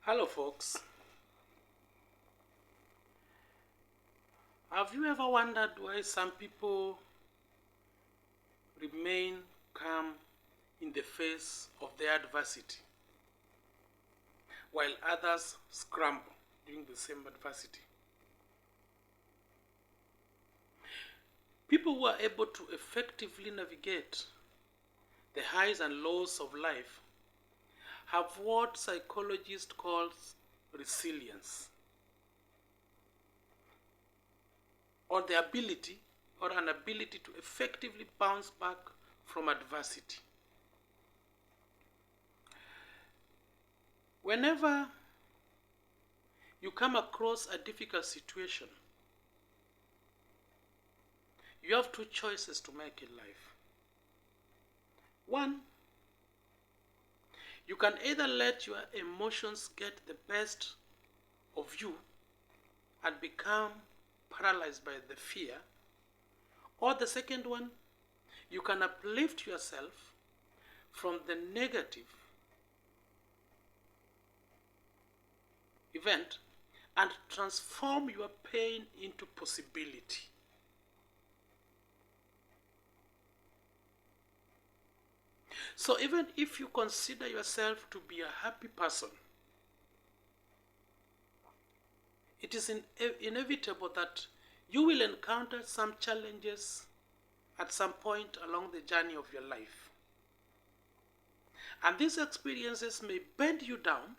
Hello folks. Have you ever wondered why some people remain calm in the face of their adversity, while others scramble during the same adversity? People who are able to effectively navigate the highs and lows of life have what psychologists call resilience, or the ability or an ability to effectively bounce back from adversity. Whenever you come across a difficult situation, you have two choices to make in life. One, you can either let your emotions get the best of you and become paralyzed by the fear, or the second one, you can uplift yourself from the negative event and transform your pain into possibility. So even if you consider yourself to be a happy person, it is inevitable that you will encounter some challenges at some point along the journey of your life. And these experiences may bend you down,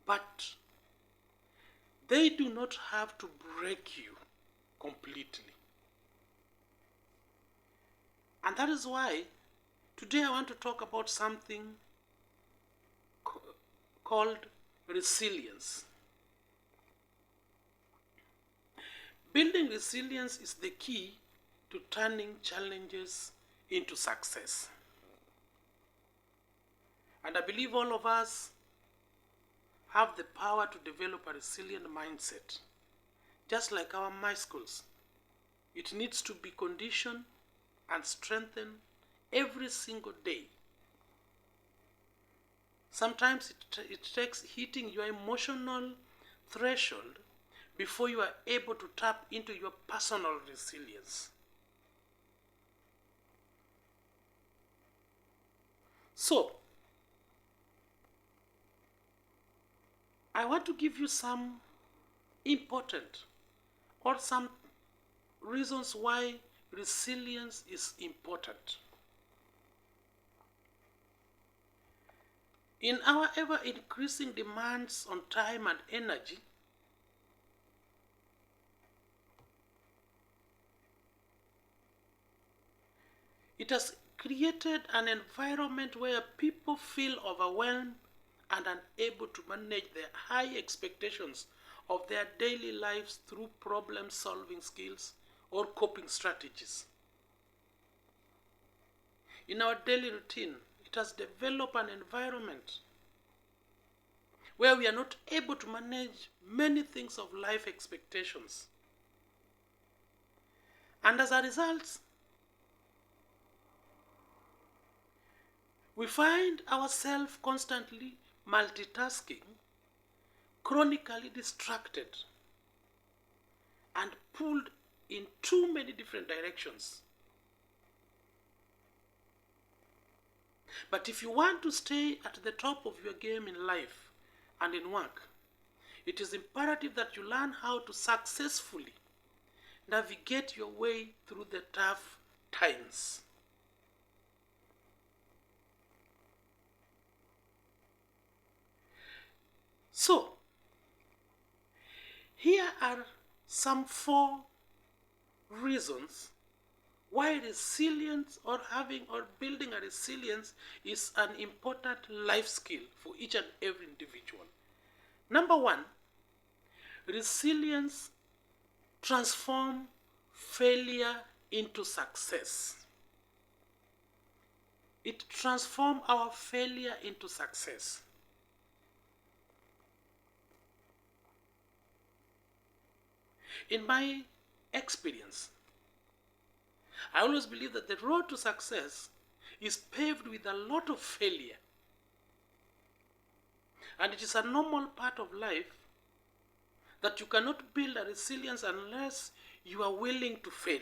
but they do not have to break you completely. And that is why today I want to talk about something called resilience. Building resilience is the key to turning challenges into success. And I believe all of us have the power to develop a resilient mindset. Just like our muscles, it needs to be conditioned and strengthened every single day. Sometimes it takes hitting your emotional threshold before you are able to tap into your personal resilience. So, I want to give you some important or some reasons why resilience is important. In our ever-increasing demands on time and energy, it has created an environment where people feel overwhelmed and unable to manage their high expectations of their daily lives through problem-solving skills or coping strategies. In our daily routine, it has developed an environment where we are not able to manage many things of life expectations. And as a result, we find ourselves constantly multitasking, chronically distracted, and pulled in too many different directions. But if you want to stay at the top of your game in life and in work, it is imperative that you learn how to successfully navigate your way through the tough times. So, here are some 4 reasons why resilience or having or building a resilience is an important life skill for each and every individual. Number 1, resilience transforms failure into success. It transforms our failure into success. In my experience, I always believe that the road to success is paved with a lot of failure. And it is a normal part of life that you cannot build a resilience unless you are willing to fail.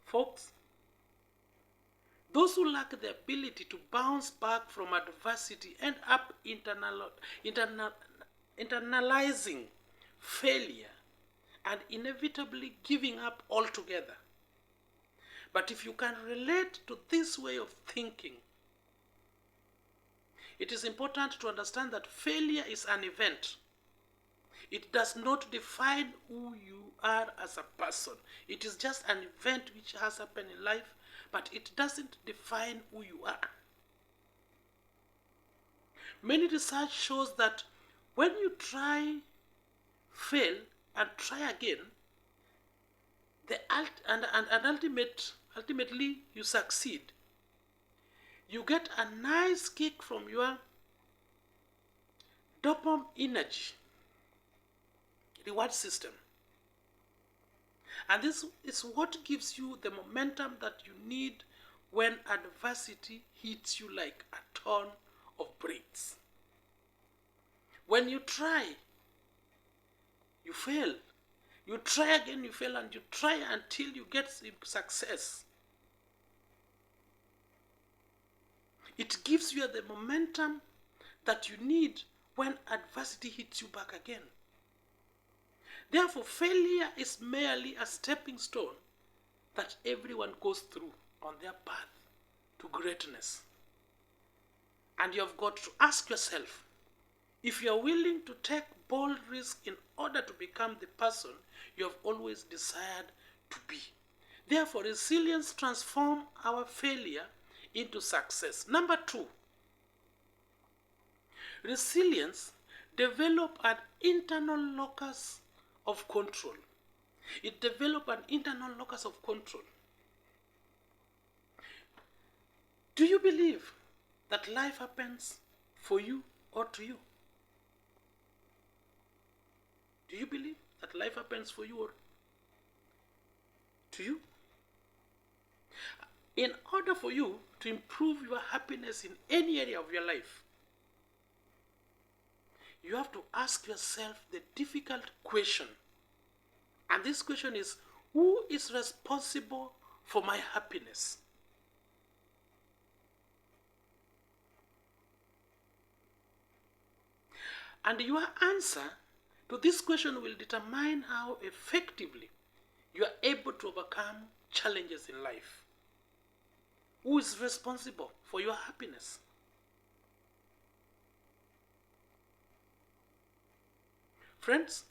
Folks, those who lack the ability to bounce back from adversity end up internalizing failure and inevitably giving up altogether. But if you can relate to this way of thinking, it is important to understand that failure is an event. It does not define who you are as a person. It is just an event which has happened in life, but it doesn't define who you are. Many research shows that when you try, fail, and try again, ultimately you succeed, you get a nice kick from your dopamine energy reward system. And this is what gives you the momentum that you need when adversity hits you like a ton of bricks. When you try, you fail. You try again, you fail, and you try until you get success. It gives you the momentum that you need when adversity hits you back again. Therefore, failure is merely a stepping stone that everyone goes through on their path to greatness. And you have got to ask yourself, if you are willing to take bold risks in order to become the person you have always desired to be. Therefore, resilience transforms our failure into success. Number 2, resilience develops an internal locus of control. It develops an internal locus of control. Do you believe that life happens for you or to you? Do you believe that life happens for you or to you? In order for you to improve your happiness in any area of your life, you have to ask yourself the difficult question. And this question is, who is responsible for my happiness? And your answer to this question will determine how effectively you are able to overcome challenges in life. Who is responsible for your happiness? Friends,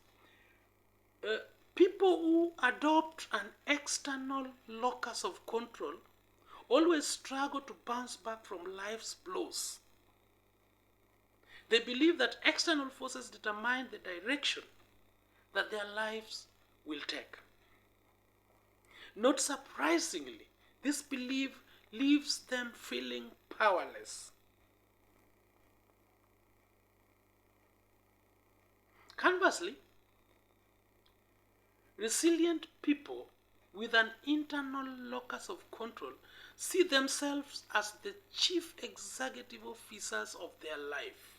people who adopt an external locus of control always struggle to bounce back from life's blows. They believe that external forces determine the direction that their lives will take. Not surprisingly, this belief leaves them feeling powerless. Conversely, resilient people with an internal locus of control see themselves as the chief executive officers of their life.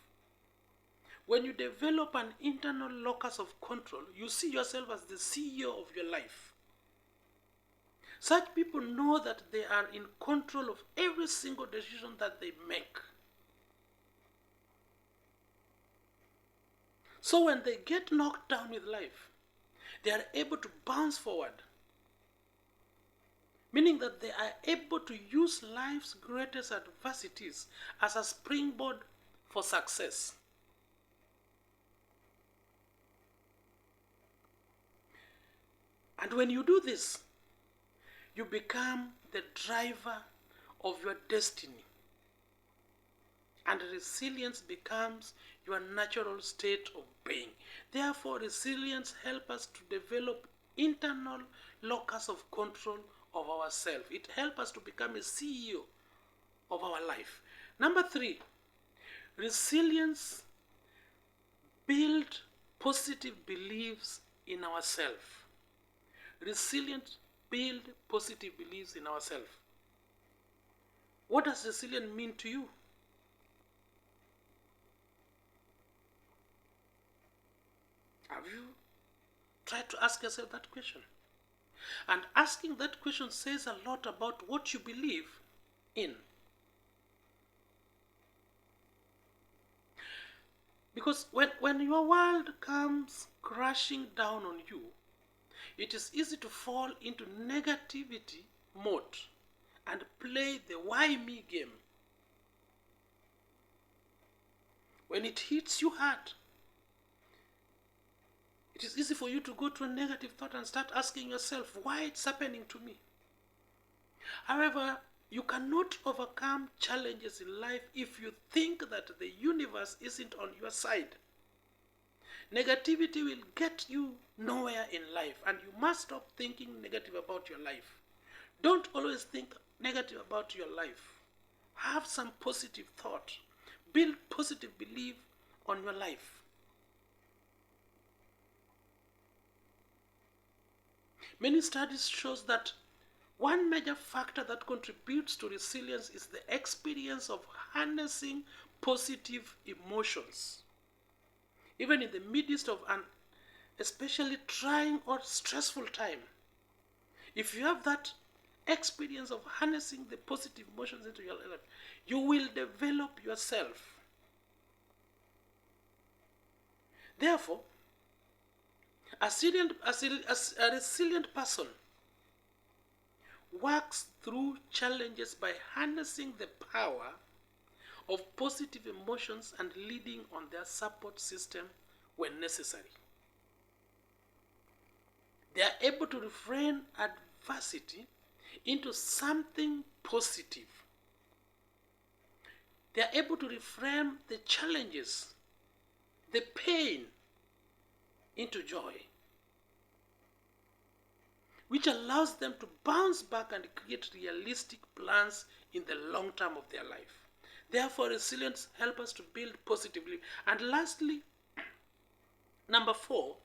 When you develop an internal locus of control, you see yourself as the CEO of your life. Such people know that they are in control of every single decision that they make. So when they get knocked down with life, they are able to bounce forward. Meaning that they are able to use life's greatest adversities as a springboard for success. And when you do this, you become the driver of your destiny. And resilience becomes your natural state of being. Therefore, resilience helps us to develop internal locus of control of ourselves. It helps us to become a CEO of our life. Number 3, resilience builds positive beliefs in ourselves. Resilience build positive beliefs in ourselves. What does resilience mean to you? Have you tried to ask yourself that question? And asking that question says a lot about what you believe in. Because when your world comes crashing down on you, it is easy to fall into negativity mode and play the why me game. When it hits you hard, it is easy for you to go to a negative thought and start asking yourself why it's happening to me. However, you cannot overcome challenges in life if you think that the universe isn't on your side. Negativity will get you nowhere in life, and you must stop thinking negative about your life. Don't always think negative about your life. Have some positive thought. Build positive belief on your life. Many studies show that one major factor that contributes to resilience is the experience of harnessing positive emotions. Even in the midst of an especially trying or stressful time, if you have that experience of harnessing the positive emotions into your life, you will develop yourself. Therefore, a resilient person works through challenges by harnessing the power of positive emotions and leading on their support system when necessary. They are able to reframe adversity into something positive. They are able to reframe the challenges, the pain, into joy, which allows them to bounce back and create realistic plans in the long term of their life. Therefore, resilience helps us to build positively. And lastly, number 4,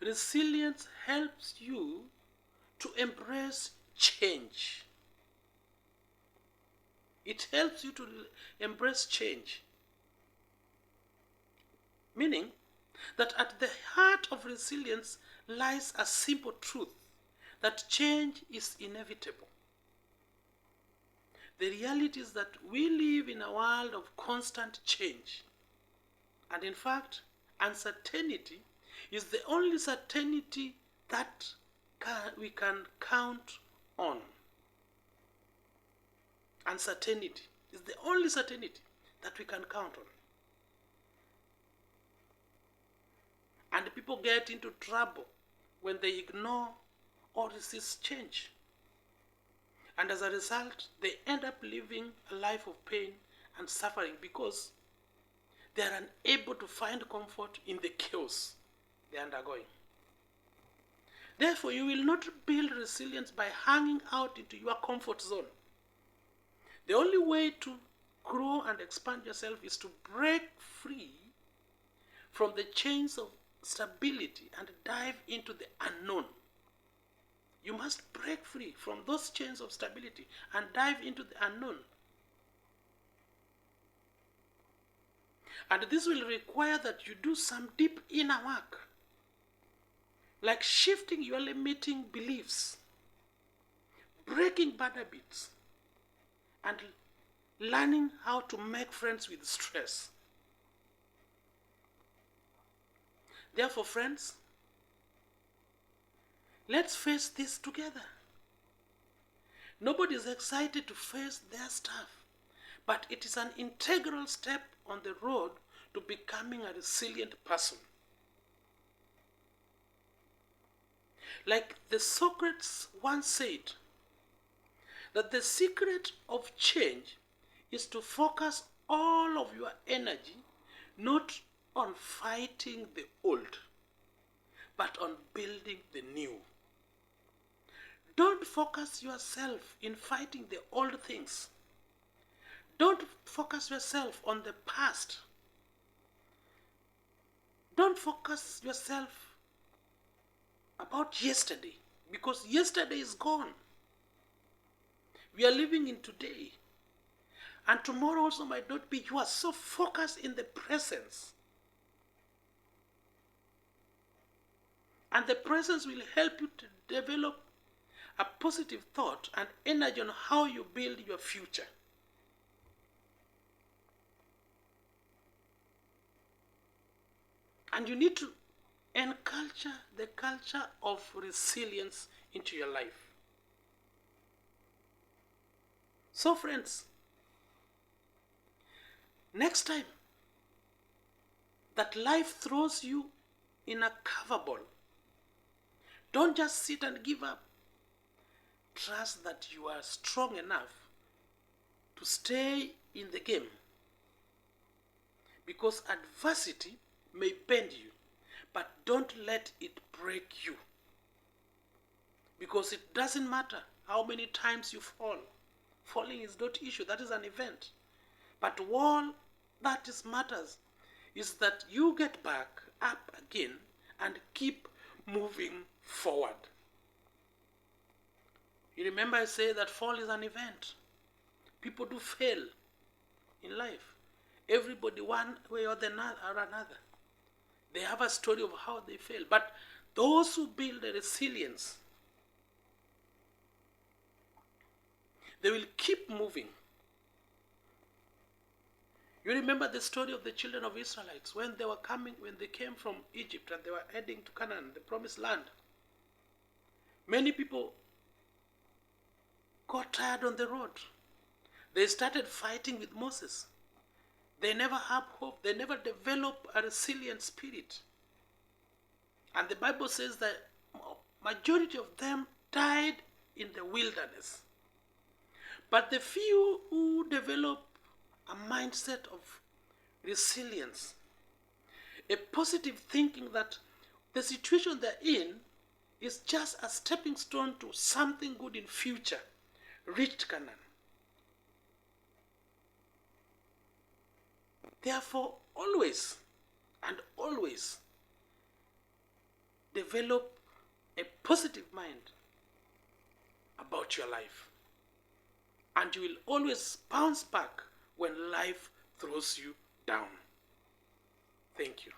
resilience helps you to embrace change. It helps you to embrace change. Meaning that at the heart of resilience lies a simple truth, that change is inevitable. The reality is that we live in a world of constant change. And in fact, uncertainty is the only certainty that we can count on. Uncertainty is the only certainty that we can count on. And people get into trouble when they ignore or resist change. And as a result, they end up living a life of pain and suffering because they are unable to find comfort in the chaos they are undergoing. Therefore, you will not build resilience by hanging out into your comfort zone. The only way to grow and expand yourself is to break free from the chains of stability and dive into the unknown. You must break free from those chains of stability and dive into the unknown. And this will require that you do some deep inner work, like shifting your limiting beliefs, breaking bad habits, and learning how to make friends with stress. Therefore, friends, let's face this together. Nobody is excited to face their stuff, but it is an integral step on the road to becoming a resilient person. Like the Socrates once said, that the secret of change is to focus all of your energy not on fighting the old, but on building the new. Don't focus yourself in fighting the old things. Don't focus yourself on the past. Don't focus yourself about yesterday. Because yesterday is gone. We are living in today. And tomorrow also might not be. You are so focused in the presence. And the presence will help you to develop a positive thought and energy on how you build your future. And you need to enculture the culture of resilience into your life. So friends, next time that life throws you in a curveball, don't just sit and give up. Trust that you are strong enough to stay in the game. Because adversity may bend you, but don't let it break you. Because it doesn't matter how many times you fall. Falling is not issue, that is an event. But all that matters is that you get back up again and keep moving forward. You remember I say that fall is an event. People do fail in life. Everybody one way or another. They have a story of how they fail. But those who build a resilience, they will keep moving. You remember the story of the children of Israelites when they came from Egypt and they were heading to Canaan, the promised land. Many people got tired on the road. They started fighting with Moses. They never have hope. They never develop a resilient spirit. And the Bible says that majority of them died in the wilderness. But the few who develop a mindset of resilience, a positive thinking that the situation they're in is just a stepping stone to something good in future, reached Canaan. Therefore, always and always develop a positive mind about your life. And you will always bounce back when life throws you down. Thank you.